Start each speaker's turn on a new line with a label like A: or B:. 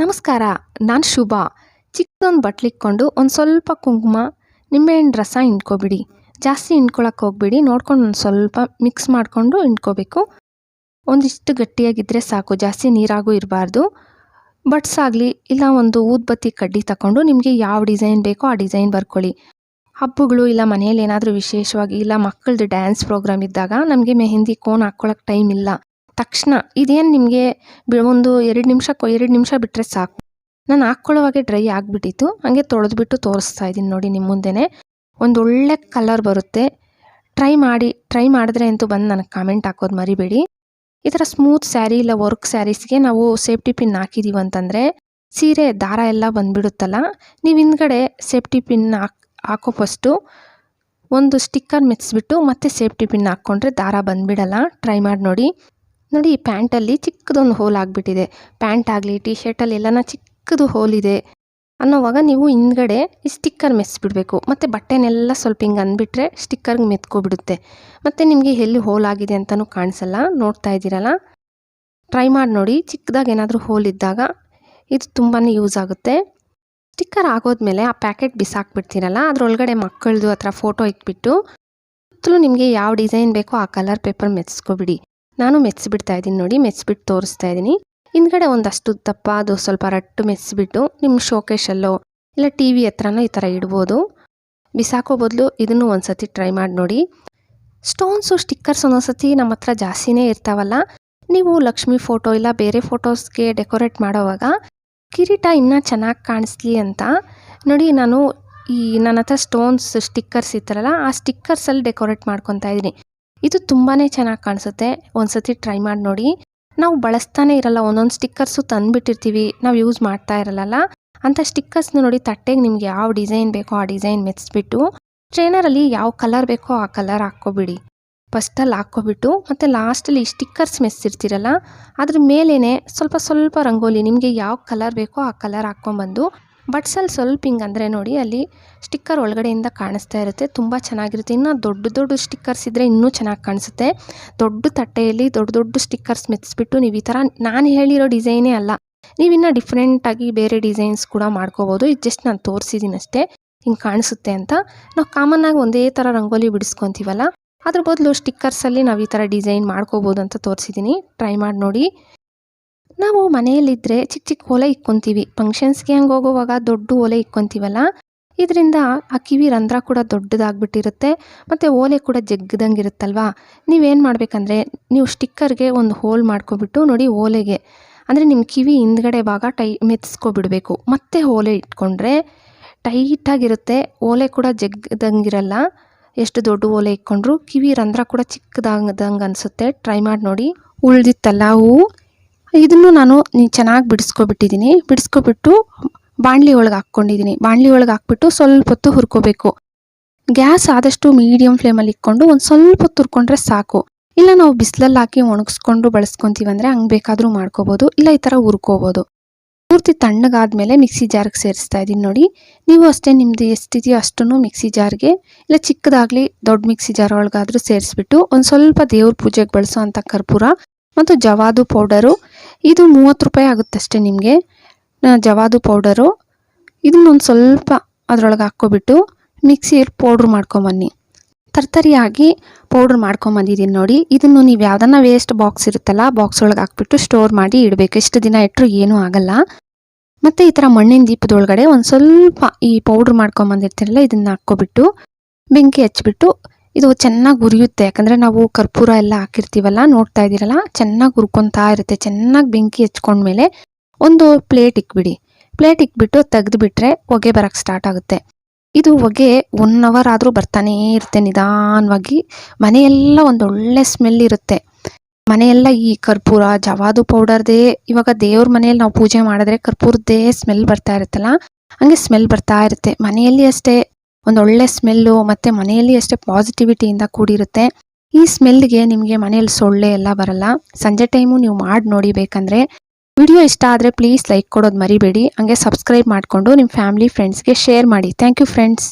A: ನಮಸ್ಕಾರ, ನಾನು ಶುಭಾ. ಚಿಕ್ಕದೊಂದು ಬಟ್ಲಿಕ್ಕೊಂಡು ಒಂದು ಸ್ವಲ್ಪ ಕುಂಕುಮ, ನಿಂಬೆಹಣ್ಣು ರಸ ಹಿಂಡ್ಕೊಬಿಡಿ. ಜಾಸ್ತಿ ಹಿಂಡ್ಕೊಳಕ್ಕೆ ಹೋಗ್ಬೇಡಿ, ನೋಡ್ಕೊಂಡು ಒಂದು ಸ್ವಲ್ಪ ಮಿಕ್ಸ್ ಮಾಡಿಕೊಂಡು ಹಿಂಡ್ಕೋಬೇಕು. ಒಂದಿಷ್ಟು ಗಟ್ಟಿಯಾಗಿದ್ದರೆ ಸಾಕು, ಜಾಸ್ತಿ ನೀರಾಗೂ ಇರಬಾರ್ದು. ಬಟ್ಸ್ ಆಗಲಿ ಇಲ್ಲ ಒಂದು ಊದ್ಬತ್ತಿ ಕಡ್ಡಿ ತಗೊಂಡು ನಿಮಗೆ ಯಾವ ಡಿಸೈನ್ ಬೇಕೋ ಆ ಡಿಸೈನ್ ಬರ್ಕೊಳ್ಳಿ. ಹಬ್ಬಗಳು ಇಲ್ಲ ಮನೆಯಲ್ಲಿ ಏನಾದರೂ ವಿಶೇಷವಾಗಿ ಇಲ್ಲ ಮಕ್ಕಳದ್ದು ಡ್ಯಾನ್ಸ್ ಪ್ರೋಗ್ರಾಮ್ ಇದ್ದಾಗ ನಮಗೆ ಮೆಹಂದಿ ಕೋನ್ ಹಾಕ್ಕೊಳ್ಳೋಕೆ ಟೈಮ್ ಇಲ್ಲ. ತಕ್ಷಣ ಇದೇನು ನಿಮಗೆ ಒಂದು 2 ನಿಮಿಷ ಬಿಟ್ಟರೆ ಸಾಕು. ನಾನು ಹಾಕ್ಕೊಳ್ಳೋವಾಗೆ ಡ್ರೈ ಆಗಿಬಿಟ್ಟಿತ್ತು, ಹಾಗೆ ತೊಳೆದ್ಬಿಟ್ಟು ತೋರಿಸ್ತಾ ಇದ್ದೀನಿ ನೋಡಿ ನಿಮ್ಮ ಮುಂದೆನೇ. ಒಂದು ಒಳ್ಳೆ ಕಲರ್ ಬರುತ್ತೆ. ಟ್ರೈ ಮಾಡಿದ್ರೆ ಅಂತೂ ಬಂದು ನನಗೆ ಕಾಮೆಂಟ್ ಹಾಕೋದು ಮರಿಬೇಡಿ. ಈ ಥರ ಸ್ಮೂತ್ ಸ್ಯಾರಿ ಇಲ್ಲ ವರ್ಕ್ ಸ್ಯಾರೀಸ್ಗೆ ನಾವು ಸೇಫ್ಟಿ ಪಿನ್ ಹಾಕಿದ್ದೀವಿ ಅಂತಂದರೆ ಸೀರೆ ದಾರ ಎಲ್ಲ ಬಂದುಬಿಡುತ್ತಲ್ಲ. ನೀವು ಹಿಂದ್ಗಡೆ ಸೇಫ್ಟಿ ಪಿನ್ ಹಾಕೋ ಫಸ್ಟು ಒಂದು ಸ್ಟಿಕ್ಕರ್ ಮೆತ್ತಿಸ್ಬಿಟ್ಟು ಮತ್ತೆ ಸೇಫ್ಟಿ ಪಿನ್ ಹಾಕ್ಕೊಂಡ್ರೆ ದಾರ ಬಂದುಬಿಡಲ್ಲ. ಟ್ರೈ ಮಾಡಿ ನೋಡಿ. ಈ ಪ್ಯಾಂಟಲ್ಲಿ ಚಿಕ್ಕದೊಂದು ಹೋಲ್ ಆಗಿಬಿಟ್ಟಿದೆ. ಪ್ಯಾಂಟ್ ಆಗಲಿ ಟಿ ಶರ್ಟಲ್ಲಿ ಎಲ್ಲನ ಚಿಕ್ಕದು ಹೋಲ್ ಇದೆ ಅನ್ನೋವಾಗ ನೀವು ಹಿಂದ್ಗಡೆ ಈ ಸ್ಟಿಕ್ಕರ್ ಮೆತ್ತಿಸ್ಬಿಡ್ಬೇಕು. ಮತ್ತು ಬಟ್ಟೆನೆಲ್ಲ ಸ್ವಲ್ಪ ಹಿಂಗೆ ಅಂದ್ಬಿಟ್ರೆ ಸ್ಟಿಕ್ಕರ್ಗೆ ಮೆತ್ಕೊಬಿಡುತ್ತೆ. ಮತ್ತು ನಿಮಗೆ ಎಲ್ಲಿ ಹೋಲ್ ಆಗಿದೆ ಅಂತಲೂ ಕಾಣಿಸಲ್ಲ. ನೋಡ್ತಾ ಇದ್ದೀರಲ್ಲ, ಟ್ರೈ ಮಾಡಿ ನೋಡಿ. ಚಿಕ್ಕದಾಗಿ ಏನಾದರೂ ಹೋಲ್ ಇದ್ದಾಗ ಇದು ತುಂಬಾ ಯೂಸ್ ಆಗುತ್ತೆ. ಸ್ಟಿಕ್ಕರ್ ಆಗೋದ್ಮೇಲೆ ಆ ಪ್ಯಾಕೆಟ್ ಬಿಸಾಕ್ಬಿಡ್ತೀರಲ್ಲ, ಅದರೊಳಗಡೆ ಮಕ್ಕಳದು ಆ ಥರ ಫೋಟೋ ಇಟ್ಬಿಟ್ಟು ಸುತ್ತಲೂ ನಿಮಗೆ ಯಾವ ಡಿಸೈನ್ ಬೇಕೋ ಆ ಕಲರ್ ಪೇಪರ್ ಮೆತ್ತಿಸ್ಕೊಬಿಡಿ. ನಾನು ಮೆತ್ತಿಸ್ಬಿಡ್ತಾ ಇದ್ದೀನಿ ನೋಡಿ, ಮೆತ್ತಿಸ್ಬಿಟ್ಟು ತೋರಿಸ್ತಾ ಇದ್ದೀನಿ. ಹಿಂದ್ಗಡೆ ಒಂದಷ್ಟು ದಪ್ಪ ಅದು ಸ್ವಲ್ಪ ರಟ್ಟು ಮೆತ್ತಿಸ್ಬಿಟ್ಟು ನಿಮ್ಮ ಶೋಕೇಶಲ್ಲೋ ಇಲ್ಲ ಟಿ ವಿ ಹತ್ರನೋ ಈ ಥರ ಇಡ್ಬೋದು. ಬಿಸಾಕೋ ಬದಲು ಇದನ್ನು ಒಂದು ಸತಿ ಟ್ರೈ ಮಾಡಿ ನೋಡಿ. ಸ್ಟೋನ್ಸು ಸ್ಟಿಕ್ಕರ್ಸ್ ಒಂದೊಂದ್ಸತಿ ನಮ್ಮ ಹತ್ರ ಜಾಸ್ತಿನೇ ಇರ್ತಾವಲ್ಲ, ನೀವು ಲಕ್ಷ್ಮಿ ಫೋಟೋ ಇಲ್ಲ ಬೇರೆ ಫೋಟೋಸ್ಗೆ ಡೆಕೋರೇಟ್ ಮಾಡೋವಾಗ ಕಿರೀಟ ಇನ್ನೂ ಚೆನ್ನಾಗಿ ಕಾಣಿಸ್ಲಿ ಅಂತ ನೋಡಿ ನಾನು ನನ್ನ ಹತ್ರ ಸ್ಟೋನ್ಸ್ ಸ್ಟಿಕ್ಕರ್ಸ್ ಇರ್ತಾರಲ್ಲ ಆ ಸ್ಟಿಕ್ಕರ್ಸಲ್ಲಿ ಡೆಕೋರೇಟ್ ಮಾಡ್ಕೊತಾ ಇದ್ದೀನಿ. ಇದು ತುಂಬಾ ಚೆನ್ನಾಗಿ ಕಾಣಿಸುತ್ತೆ. ಒಂದು ಸತಿ ಟ್ರೈ ಮಾಡಿ ನೋಡಿ. ನಾವು ಬಳಸ್ತಾನೆ ಇರಲ್ಲ, ಒಂದೊಂದು ಸ್ಟಿಕ್ಕರ್ಸು ತಂದುಬಿಟ್ಟಿರ್ತೀವಿ, ನಾವು ಯೂಸ್ ಮಾಡ್ತಾ ಇರಲ್ಲ. ಅಂಥ ಸ್ಟಿಕ್ಕರ್ಸ್ನ ನೋಡಿ ತಟ್ಟೆಗೆ ನಿಮ್ಗೆ ಯಾವ ಡಿಸೈನ್ ಬೇಕೋ ಆ ಡಿಸೈನ್ ಮೆತ್ತಿಸ್ಬಿಟ್ಟು ಟ್ರೈನರಲ್ಲಿ ಯಾವ ಕಲರ್ ಬೇಕೋ ಆ ಕಲರ್ ಹಾಕ್ಕೊಬಿಡಿ. ಫಸ್ಟಲ್ಲಿ ಹಾಕ್ಕೊಬಿಟ್ಟು ಮತ್ತು ಲಾಸ್ಟಲ್ಲಿ ಸ್ಟಿಕ್ಕರ್ಸ್ ಮೆತ್ತಿರ್ತೀರಲ್ಲ ಅದ್ರ ಮೇಲೇ ಸ್ವಲ್ಪ ರಂಗೋಲಿ ನಿಮಗೆ ಯಾವ ಕಲರ್ ಬೇಕೋ ಆ ಕಲರ್ ಹಾಕ್ಕೊಂಬಂದು ಬಟ್ಸಲ್ಲಿ ಸ್ವಲ್ಪ ಹಿಂಗೆ ಅಂದರೆ ನೋಡಿ ಅಲ್ಲಿ ಸ್ಟಿಕ್ಕರ್ ಒಳಗಡೆಯಿಂದ ಕಾಣಿಸ್ತಾ ಇರುತ್ತೆ. ತುಂಬ ಚೆನ್ನಾಗಿರುತ್ತೆ. ಇನ್ನು ದೊಡ್ಡ ಸ್ಟಿಕ್ಕರ್ಸ್ ಇದ್ದರೆ ಇನ್ನೂ ಚೆನ್ನಾಗಿ ಕಾಣಿಸುತ್ತೆ. ದೊಡ್ಡ ತಟ್ಟೆಯಲ್ಲಿ ದೊಡ್ಡ ಸ್ಟಿಕ್ಕರ್ಸ್ ಮೆತ್ತಿಸ್ಬಿಟ್ಟು ನೀವು ಈ ಥರ ನಾನು ಹೇಳಿರೋ ಡಿಸೈನೇ ಅಲ್ಲ, ನೀವಿನ್ನು ಡಿಫ್ರೆಂಟಾಗಿ ಬೇರೆ ಡಿಸೈನ್ಸ್ ಕೂಡ ಮಾಡ್ಕೋಬೋದು. ಇದು ಜಸ್ಟ್ ನಾನು ತೋರಿಸಿದ್ದೀನಿ ಅಷ್ಟೇ, ಹಿಂಗೆ ಕಾಣಿಸುತ್ತೆ ಅಂತ. ನಾವು ಕಾಮನ್ನಾಗಿ ಒಂದೇ ಥರ ರಂಗೋಲಿ ಬಿಡಿಸ್ಕೊತೀವಲ್ಲ, ಅದ್ರ ಬದಲು ಸ್ಟಿಕ್ಕರ್ಸಲ್ಲಿ ನಾವು ಈ ಥರ ಡಿಸೈನ್ ಮಾಡ್ಕೋಬೋದು ಅಂತ ತೋರಿಸಿದ್ದೀನಿ. ಟ್ರೈ ಮಾಡಿ ನೋಡಿ. ನಾವು ಮನೆಯಲ್ಲಿದ್ದರೆ ಚಿಕ್ಕ ಓಲೆ ಇಕ್ಕೊತೀವಿ. ಫಂಕ್ಷನ್ಸ್ಗೆ ಹಂಗೆ ಹೋಗೋವಾಗ ದೊಡ್ಡ ಓಲೆ ಇಕ್ಕೊತೀವಲ್ಲ, ಇದರಿಂದ ಆ ಕಿವಿ ರಂಧ್ರ ಕೂಡ ದೊಡ್ಡದಾಗ್ಬಿಟ್ಟಿರುತ್ತೆ ಮತ್ತು ಓಲೆ ಕೂಡ ಜಗ್ಗದಂಗೆ ಇರುತ್ತಲ್ವಾ. ನೀವೇನು ಮಾಡಬೇಕಂದ್ರೆ ನೀವು ಸ್ಟಿಕ್ಕರ್ಗೆ ಒಂದು ಹೋಲ್ ಮಾಡ್ಕೊಬಿಟ್ಟು ನೋಡಿ ಓಲೆಗೆ ಅಂದರೆ ನಿಮ್ಮ ಕಿವಿ ಹಿಂದ್ಗಡೆ ಭಾಗ ಮೆತ್ತಿಸ್ಕೊಬಿಡಬೇಕು. ಮತ್ತೆ ಓಲೆ ಇಟ್ಕೊಂಡ್ರೆ ಟೈಟಾಗಿರುತ್ತೆ. ಓಲೆ ಕೂಡ ಜಗ್ಗದಂಗಿರಲ್ಲ. ಎಷ್ಟು ದೊಡ್ಡ ಓಲೆ ಇಟ್ಕೊಂಡ್ರು ಕಿವಿ ರಂಧ್ರ ಕೂಡ ಚಿಕ್ಕದಾಗದಂಗೆ ಅನಿಸುತ್ತೆ. ಟ್ರೈ ಮಾಡಿ ನೋಡಿ. ಉಳ್ದಿತ್ತಲ್ಲ ಹೂವು, ಇದನ್ನು ನಾನು ಚೆನ್ನಾಗಿ ಬಿಡಿಸ್ಕೊಬಿಟ್ಟು ಬಾಣಲಿ ಒಳಗೆ ಹಾಕ್ಕೊಂಡಿದ್ದೀನಿ. ಬಾಣಲಿ ಒಳಗೆ ಹಾಕ್ಬಿಟ್ಟು ಸ್ವಲ್ಪ ಹೊತ್ತು ಹುರ್ಕೋಬೇಕು. ಗ್ಯಾಸ್ ಆದಷ್ಟು ಮೀಡಿಯಮ್ ಫ್ಲೇಮಲ್ಲಿ ಇಟ್ಕೊಂಡು ಒಂದು ಸ್ವಲ್ಪ ಹೊತ್ತು ಹುರ್ಕೊಂಡ್ರೆ ಸಾಕು. ಇಲ್ಲ ನಾವು ಬಿಸಿಲಲ್ಲಿ ಹಾಕಿ ಒಣಗಿಸ್ಕೊಂಡು ಬಳಸ್ಕೊತೀವಂದರೆ ಹಂಗೆ ಬೇಕಾದರೂ ಮಾಡ್ಕೋಬೋದು, ಇಲ್ಲ ಈ ಥರ ಹುರ್ಕೋಬೋದು. ಪೂರ್ತಿ ತಣ್ಣಗಾದ್ಮೇಲೆ ಮಿಕ್ಸಿ ಜಾರ್ಗೆ ಸೇರಿಸ್ತಾ ಇದ್ದೀನಿ ನೋಡಿ. ನೀವು ಅಷ್ಟೇ ನಿಮ್ಮದು ಎಷ್ಟಿದೆಯೋ ಅಷ್ಟನ್ನು ಮಿಕ್ಸಿ ಜಾರ್ಗೆ ಇಲ್ಲ ಚಿಕ್ಕದಾಗಲಿ ದೊಡ್ಡ ಮಿಕ್ಸಿ ಜಾರ್ ಒಳಗಾದರೂ ಸೇರಿಸ್ಬಿಟ್ಟು ಒಂದು ಸ್ವಲ್ಪ ದೇವ್ರ ಪೂಜೆಗೆ ಬಳಸೋ ಅಂಥ ಕರ್ಪೂರ ಮತ್ತು ಜವಾದು ಪೌಡರು, ಇದು 30 ರೂಪಾಯಿ ಆಗುತ್ತಷ್ಟೇ ನಿಮಗೆ ಜವಾದು ಪೌಡರು. ಇದನ್ನೊಂದು ಸ್ವಲ್ಪ ಅದರೊಳಗೆ ಹಾಕ್ಕೊಬಿಟ್ಟು ಮಿಕ್ಸಿಯಲ್ಲಿ ಪೌಡ್ರ್ ಮಾಡ್ಕೊಂಬನ್ನಿ. ತರ್ತರಿಯಾಗಿ ಪೌಡ್ರ್ ಮಾಡ್ಕೊಂಬಂದಿದ್ದೀನಿ ನೋಡಿ. ಇದನ್ನು ನೀವು ಯಾವುದನ್ನ ವೇಸ್ಟ್ ಬಾಕ್ಸ್ ಇರುತ್ತಲ್ಲ ಬಾಕ್ಸ್ ಒಳಗೆ ಹಾಕ್ಬಿಟ್ಟು ಸ್ಟೋರ್ ಮಾಡಿ ಇಡಬೇಕು. ಎಷ್ಟು ದಿನ ಇಟ್ಟರು ಏನೂ ಆಗಲ್ಲ. ಮತ್ತು ಈ ಥರ ಮಣ್ಣಿನ ದೀಪದೊಳಗಡೆ ಒಂದು ಸ್ವಲ್ಪ ಈ ಪೌಡ್ರ್ ಮಾಡ್ಕೊಂಬಂದಿರ್ತೀರಲ್ಲ ಇದನ್ನು ಹಾಕ್ಕೊಬಿಟ್ಟು ಬೆಂಕಿ ಹಚ್ಬಿಟ್ಟು ಇದು ಚೆನ್ನಾಗಿ ಉರಿಯುತ್ತೆ. ಯಾಕಂದರೆ ನಾವು ಕರ್ಪೂರ ಎಲ್ಲ ಹಾಕಿರ್ತೀವಲ್ಲ, ನೋಡ್ತಾ ಇದ್ದೀರಲ್ಲ ಚೆನ್ನಾಗಿ ಹುರ್ಕೊತಾ ಇರುತ್ತೆ. ಚೆನ್ನಾಗಿ ಬೆಂಕಿ ಹಚ್ಕೊಂಡ್ಮೇಲೆ ಒಂದು ಪ್ಲೇಟ್ ಇಕ್ಬಿಟ್ಟು ತೆಗೆದುಬಿಟ್ರೆ ಹೊಗೆ ಬರೋಕ್ಕೆ ಸ್ಟಾರ್ಟ್ ಆಗುತ್ತೆ. ಇದು ಹೊಗೆ 1 ಅವರ್ ಆದರೂ ಬರ್ತಾನೇ ಇರುತ್ತೆ ನಿಧಾನವಾಗಿ. ಮನೆಯೆಲ್ಲ ಒಂದೊಳ್ಳೆ ಸ್ಮೆಲ್ ಇರುತ್ತೆ. ಮನೆಯೆಲ್ಲ ಈ ಕರ್ಪೂರ ಜವಾದು ಪೌಡರ್ದೇ, ಇವಾಗ ದೇವ್ರ ಮನೆಯಲ್ಲಿ ನಾವು ಪೂಜೆ ಮಾಡಿದ್ರೆ ಕರ್ಪೂರದ್ದೇ ಸ್ಮೆಲ್ ಬರ್ತಾ ಇರುತ್ತಲ್ಲ, ಹಂಗೆ ಸ್ಮೆಲ್ ಬರ್ತಾ ಇರುತ್ತೆ. ಮನೆಯಲ್ಲಿ ಅಷ್ಟೇ ಒಂದೊಳ್ಳೆ ಸ್ಮೆಲ್ಲು ಮತ್ತು ಮನೆಯಲ್ಲಿ ಅಷ್ಟೇ ಪಾಸಿಟಿವಿಟಿಯಿಂದ ಕೂಡಿರುತ್ತೆ. ಈ ಸ್ಮೆಲ್ಗೆ ನಿಮಗೆ ಮನೆಯಲ್ಲಿ ಸೊಳ್ಳೆ ಎಲ್ಲ ಬರಲ್ಲ. ಸಂಜೆ ಟೈಮು ನೀವು ಮಾಡಿ ನೋಡಿ. ಬೇಕಂದರೆ ವಿಡಿಯೋ ಇಷ್ಟ ಆದರೆ ಪ್ಲೀಸ್ ಲೈಕ್ ಕೊಡೋದು ಮರಿಬೇಡಿ. ಹಂಗೆ ಸಬ್ಸ್ಕ್ರೈಬ್ ಮಾಡಿಕೊಂಡು ನಿಮ್ಮ ಫ್ಯಾಮಿಲಿ ಫ್ರೆಂಡ್ಸ್ಗೆ ಶೇರ್ ಮಾಡಿ. Thank you friends.